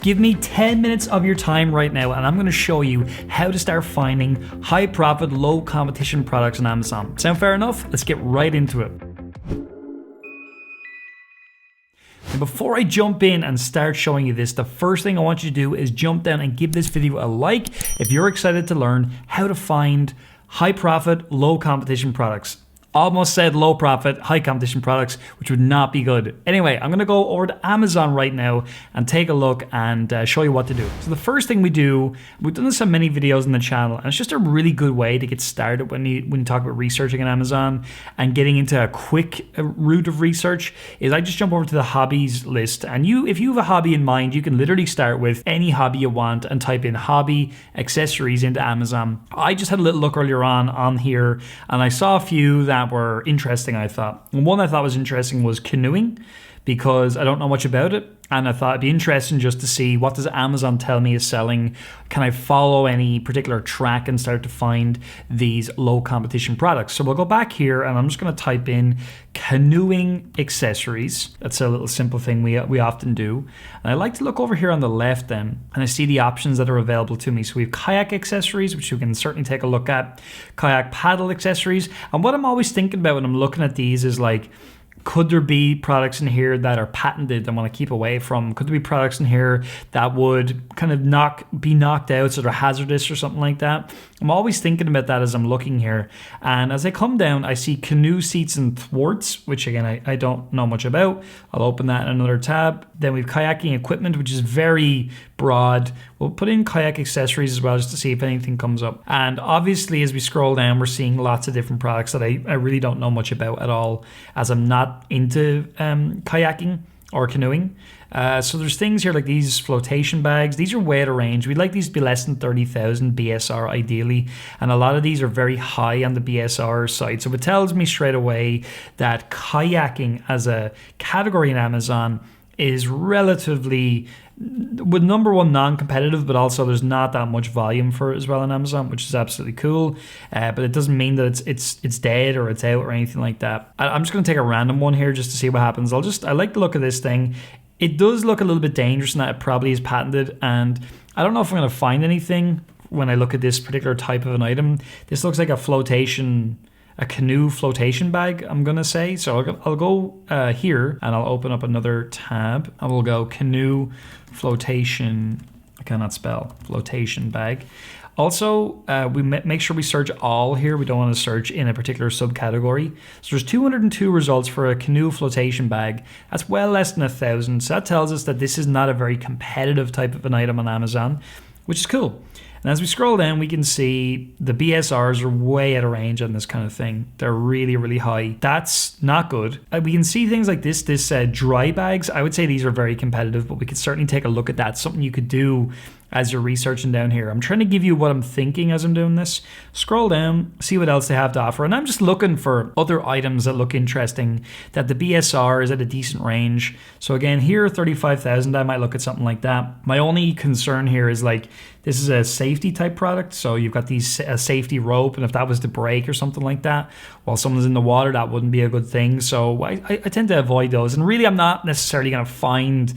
Give me 10 minutes of your time right now and I'm going to show you how to start finding high profit, low competition products on Amazon. Sound fair enough? Let's get right into it. And before I jump in and start showing you this, the first thing I want you to do is jump down and give this video a like if you're excited to learn how to find high profit, low competition products. Almost said low profit, high competition products, which would not be good. Anyway, I'm gonna go over to Amazon right now and take a look and show you what to do. So the first thing we do, we've done this on many videos on the channel, and it's just a really good way to get started when you talk about researching on Amazon and getting into a quick route of research, is I just jump over to the hobbies list. And if you have a hobby in mind, you can literally start with any hobby you want and type in hobby accessories into Amazon. I just had a little look earlier on here, and I saw a few that were interesting, I thought. And one I thought was interesting was canoeing, because I don't know much about it, and I thought it'd be interesting just to see what does Amazon tell me is selling. Can I follow any particular track and start to find these low competition products? So we'll go back here and I'm just going to type in canoeing accessories. That's a little simple thing we often do. And I like to look over here on the left then, and I see the options that are available to me. So we have kayak accessories, which you can certainly take a look at, kayak paddle accessories. And what I'm always thinking about when I'm looking at these is like, could there be products in here that are patented and want to keep away from? Could there be products in here that would kind of be knocked out, so they're hazardous or something like that? I'm always thinking about that as I'm looking here. And as I come down, I see canoe seats and thwarts, which again, I don't know much about. I'll open that in another tab. Then we have kayaking equipment, which is very broad. We'll put in kayak accessories as well, just to see if anything comes up. And obviously, as we scroll down, we're seeing lots of different products that I really don't know much about at all, as I'm not into kayaking or canoeing. So there's things here like these flotation bags. These are way out of range. We'd like these to be less than 30,000 BSR ideally. And a lot of these are very high on the BSR side. So it tells me straight away that kayaking as a category in Amazon is relatively, with number one, non-competitive, but also there's not that much volume for it as well on Amazon, which is absolutely cool. But it doesn't mean that it's dead or it's out or anything like that. I'm just going to take a random one here just to see what happens. I like the look of this thing. It does look a little bit dangerous in that it probably is patented, and I don't know if I'm going to find anything when I look at this particular type of an item. This looks like a canoe flotation bag, I'm gonna say. So I'll go here and I'll open up another tab. I will go canoe flotation, I cannot spell, flotation bag. Also, we make sure we search all here. We don't want to search in a particular subcategory. So there's 202 results for a canoe flotation bag. That's well less than 1,000. So that tells us that this is not a very competitive type of an item on Amazon, which is cool. And as we scroll down, we can see the BSRs are way out of range on this kind of thing. They're really, really high. That's not good. We can see things like this dry bags. I would say these are very competitive, but we could certainly take a look at that. Something you could do as you're researching down here. I'm trying to give you what I'm thinking as I'm doing this. Scroll down, see what else they have to offer. And I'm just looking for other items that look interesting, that the BSR is at a decent range. So again, here, 35,000, I might look at something like that. My only concern here is like, this is a safety type product. So you've got a safety rope, and if that was to break or something like that while someone's in the water, that wouldn't be a good thing. So I tend to avoid those. And really, I'm not necessarily gonna find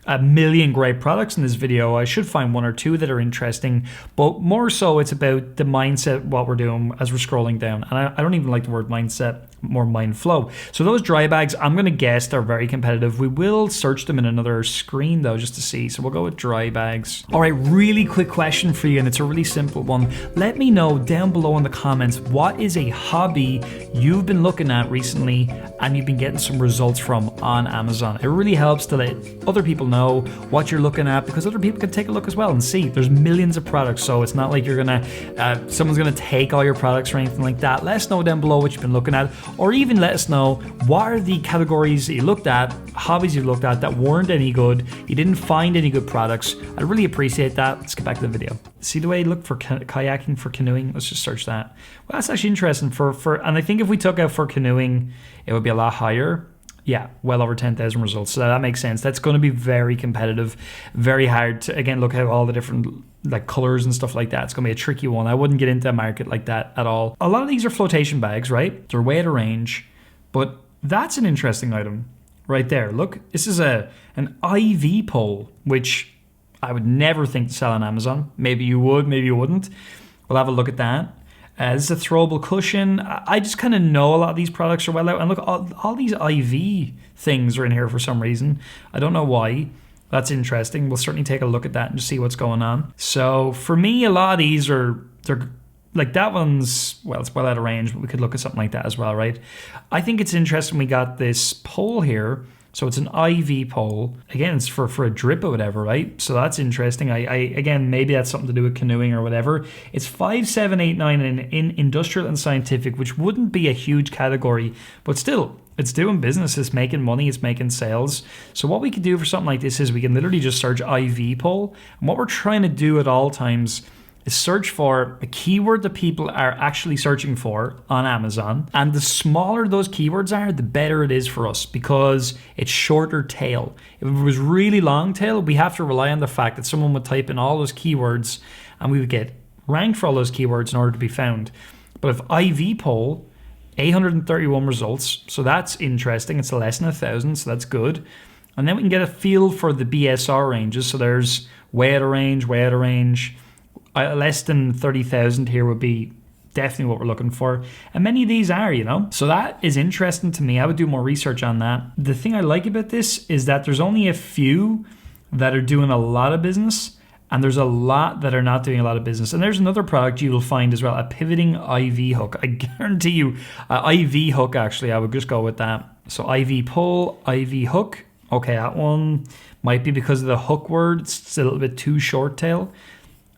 a million great products in this video. I should find one or two that are interesting, but more so it's about the mindset, what we're doing as we're scrolling down. And I don't even like the word mindset, more mind flow. So those dry bags, I'm gonna guess they're very competitive. We will search them in another screen though, just to see. So we'll go with dry bags. All right, really quick question for you, and it's a really simple one. Let me know down below in the comments, what is a hobby you've been looking at recently and you've been getting some results from on Amazon? It really helps to let other people know what you're looking at, because other people can take a look as well and see. There's millions of products, so it's not like you're someone's gonna take all your products or anything like that. Let us know down below what you've been looking at, or even let us know what are the categories that you looked at, hobbies you looked at that weren't any good, you didn't find any good products. I'd really appreciate that. Let's get back to the video. See the way you look for kayaking, for canoeing? Let's just search that. Well, that's actually interesting and I think if we took out for canoeing, it would be a lot higher. Yeah, well over 10,000 results. So that makes sense. That's going to be very competitive, very hard to, again, look at all the different like colors and stuff like that. It's going to be a tricky one. I wouldn't get into a market like that at all. A lot of these are flotation bags, right? They're way out of range, but that's an interesting item right there. Look, this is an IV pole, which I would never think to sell on Amazon. Maybe you would, maybe you wouldn't. We'll have a look at that. This is a throwable cushion. I just kind of know a lot of these products are well out. And look, all these IV things are in here for some reason. I don't know why. That's interesting. We'll certainly take a look at that and just see what's going on. So for me, a lot of these they're like that one's, well, it's well out of range, but we could look at something like that as well, right? I think it's interesting we got this pole here. So it's an IV pole. Again, it's for a drip or whatever, right? So that's interesting. I again, maybe that's something to do with canoeing or whatever. It's 5789 in industrial and scientific, which wouldn't be a huge category, but still, it's doing business. It's making money. It's making sales. So what we could do for something like this is we can literally just search IV pole. And what we're trying to do at all times is search for a keyword that people are actually searching for on Amazon. And the smaller those keywords are, the better it is for us because it's shorter tail. If it was really long tail, we have to rely on the fact that someone would type in all those keywords and we would get ranked for all those keywords in order to be found. But if IV poll, 831 results, so that's interesting. It's less than 1,000, so that's good. And then we can get a feel for the BSR ranges. So there's way out of range, less than 30,000 here would be definitely what we're looking for. And many of these are, So that is interesting to me. I would do more research on that. The thing I like about this is that there's only a few that are doing a lot of business and there's a lot that are not doing a lot of business. And there's another product you will find as well, a pivoting IV hook. I guarantee you, IV hook actually, I would just go with that. So IV pull, IV hook. Okay, that one might be because of the hook word. It's a little bit too short tail.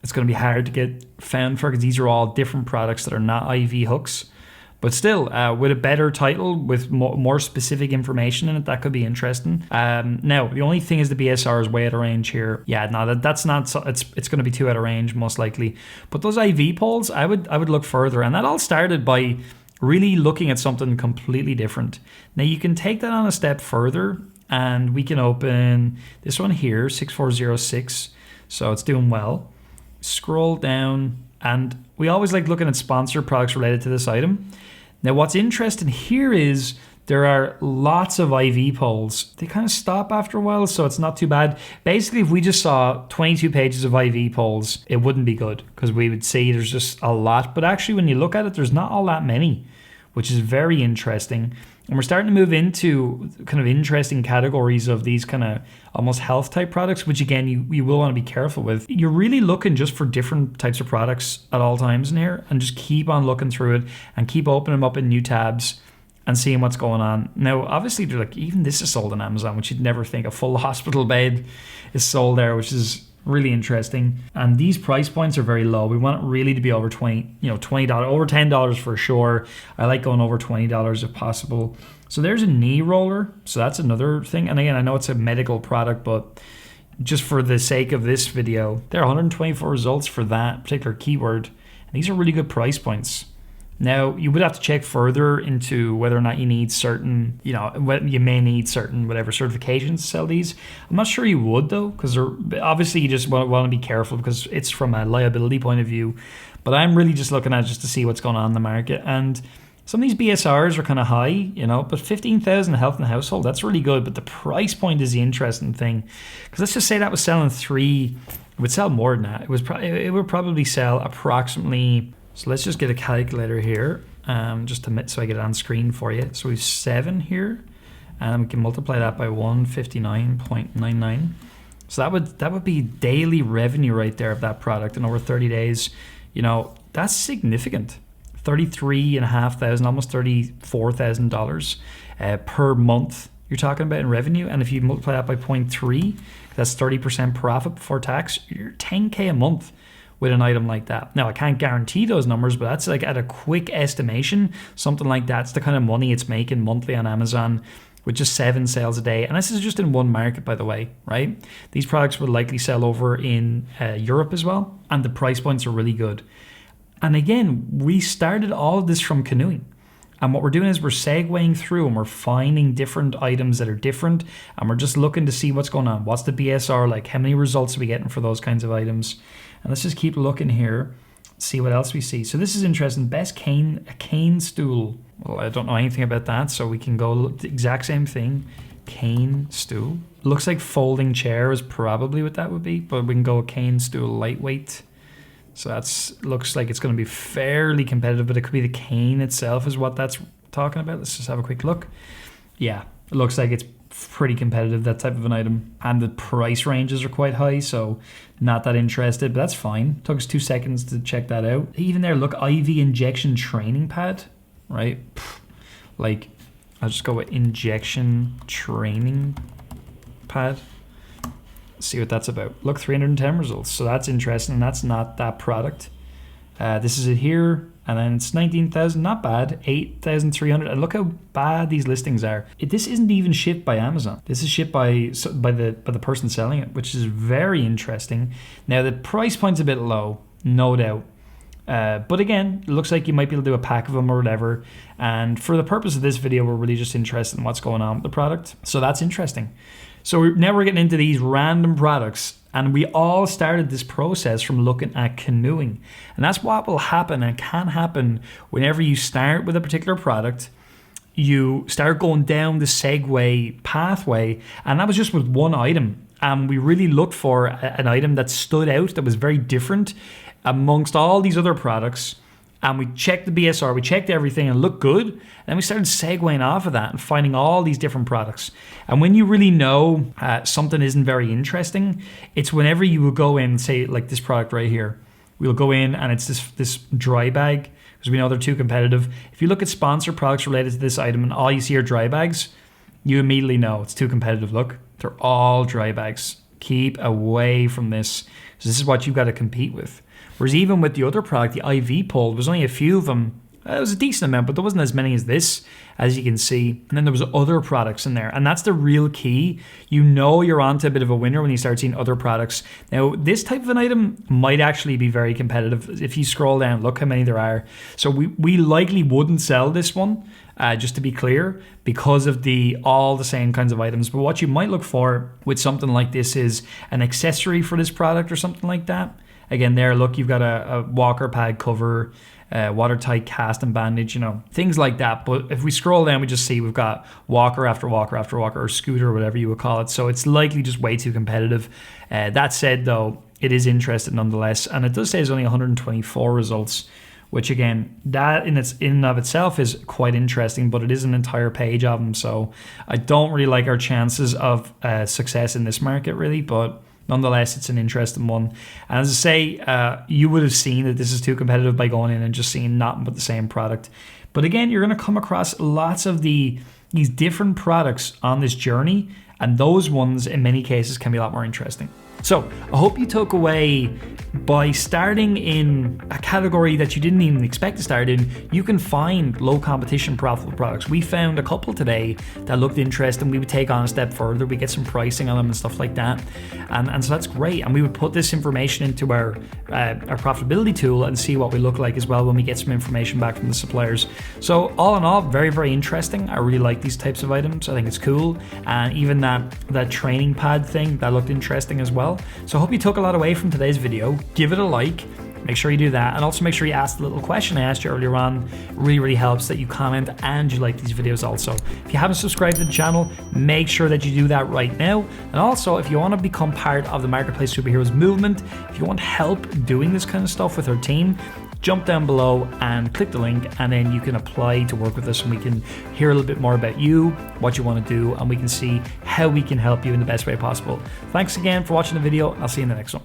It's going to be hard to get found for because these are all different products that are not IV hooks. But still, with a better title, with more specific information in it, that could be interesting. Now, the only thing is the BSR is way out of range here. Yeah, no, that's not. It's going to be too out of range most likely. But those IV polls, I would look further, and that all started by really looking at something completely different. Now you can take that on a step further, and we can open this one here, 6406. So it's doing well. Scroll down, and we always like looking at sponsored products related to this item. Now what's interesting here is there are lots of IV polls. They kind of stop after a while, so it's not too bad. Basically, if we just saw 22 pages of IV polls, it wouldn't be good because we would see there's just a lot. But actually, when you look at it, there's not all that many, which is very interesting. And we're starting to move into kind of interesting categories of these kind of almost health type products, which again, you will want to be careful with. You're really looking just for different types of products at all times in here and just keep on looking through it and keep opening them up in new tabs and seeing what's going on. Now, obviously, they're like, even this is sold on Amazon, which you'd never think. A full hospital bed is sold there, which is really interesting. And these price points are very low. We want it really to be over $20, over $10 for sure. I like going over $20 if possible. So there's a knee roller. So that's another thing. And again, I know it's a medical product, but just for the sake of this video, there are 124 results for that particular keyword. And these are really good price points. Now, you would have to check further into whether or not you need certain, you may need certain whatever certifications to sell these. I'm not sure you would though, because obviously you just want to be careful because it's from a liability point of view. But I'm really just looking at it just to see what's going on in the market. And some of these BSRs are kind of high, but 15,000 health and household, that's really good. But the price point is the interesting thing. Because let's just say that was selling 3, it would sell more than that. It would probably sell approximately. So let's just get a calculator here, just so I get it on screen for you. So we have 7 here, and we can multiply that by 159.99. So that would be daily revenue right there of that product in over 30 days. That's significant. $33,500, almost $34,000 per month you're talking about in revenue. And if you multiply that by 0.3, that's 30% profit before tax. You're $10K a month with an item like that. Now, I can't guarantee those numbers, but that's like at a quick estimation, something like that's the kind of money it's making monthly on Amazon with just 7 sales a day. And this is just in one market, by the way, right? These products would likely sell over in Europe as well, and the price points are really good. And again, we started all of this from canoeing. And what we're doing is we're segueing through and we're finding different items that are different, and we're just looking to see what's going on. What's the BSR like? How many results are we getting for those kinds of items? And let's just keep looking here, see what else we see. So this is interesting. Best cane stool. Well, I don't know anything about that, so we can go the exact same thing. Cane stool. Looks like folding chair is probably what that would be, but we can go with cane stool lightweight. So that's looks like it's going to be fairly competitive, but it could be the cane itself is what that's talking about. Let's just have a quick look. Yeah, it looks like it's pretty competitive, that type of an item. And the price ranges are quite high, so not that interested, but that's fine. Took us 2 seconds to check that out. Even there, look, IV injection training pad, right? Like, I'll just go with injection training pad. See what that's about. Look, 310 results, so that's interesting. That's not that product. This is it here, and then it's 19,000, not bad. 8,300, and look how bad these listings are. This isn't even shipped by Amazon. This is shipped by the person selling it, which is very interesting. Now the price point's a bit low, no doubt. But again, it looks like you might be able to do a pack of them or whatever. And for the purpose of this video, we're really just interested in what's going on with the product. So that's interesting. So now we're getting into these random products, and we all started this process from looking at canoeing. And that's what will happen and can happen whenever you start with a particular product. You start going down the segue pathway, and that was just with one item. And we really looked for an item that stood out, that was very different amongst all these other products. And we checked the BSR, we checked everything and looked good. And then we started segueing off of that and finding all these different products. And when you really know something isn't very interesting, it's whenever you will go in and say, like this product right here, we'll go in and it's this dry bag, because we know they're too competitive. If you look at sponsored products related to this item and all you see are dry bags, you immediately know it's too competitive. Look, they're all dry bags. Keep away from this. So this is what you've got to compete with. Whereas even with the other product, the IV pull, there was only a few of them. It was a decent amount, but there wasn't as many as this, as you can see. And then there was other products in there. And that's the real key. You know you're onto a bit of a winner when you start seeing other products. Now, this type of an item might actually be very competitive. If you scroll down, look how many there are. So we likely wouldn't sell this one, just to be clear, because of all the same kinds of items. But what you might look for with something like this is an accessory for this product or something like that. Again, there, look, you've got a walker pad cover, watertight cast and bandage, you know, things like that. But if we scroll down, we just see we've got walker after walker after walker, or scooter, or whatever you would call it. So it's likely just way too competitive. That said, though, it is interesting nonetheless. And it does say it's only 124 results, which again, that in and of itself is quite interesting, but it is an entire page of them. So I don't really like our chances of success in this market, really, but nonetheless, it's an interesting one. And as I say, you would have seen that this is too competitive by going in and just seeing nothing but the same product. But again, you're going to come across lots of these different products on this journey, and those ones in many cases can be a lot more interesting. So I hope you took away, by starting in a category that you didn't even expect to start in, you can find low competition profitable products. We found a couple today that looked interesting. We would take on a step further. We get some pricing on them and stuff like that. And so that's great. And we would put this information into our profitability tool and see what we look like as well when we get some information back from the suppliers. So all in all, very, very interesting. I really like these types of items. I think it's cool. And even that training pad thing, that looked interesting as well. So I hope you took a lot away from today's video. Give it a like. Make sure you do that, and also make sure you ask the little question I asked you earlier on. It really, really helps that you comment and you like these videos also. If you haven't subscribed to the channel, make sure that you do that right now. And also, if you want to become part of the Marketplace Superheroes movement, if you want help doing this kind of stuff with our team, jump down below and click the link, and then you can apply to work with us, and we can hear a little bit more about you, what you want to do, and we can see how we can help you in the best way possible. Thanks again for watching the video. I'll see you in the next one.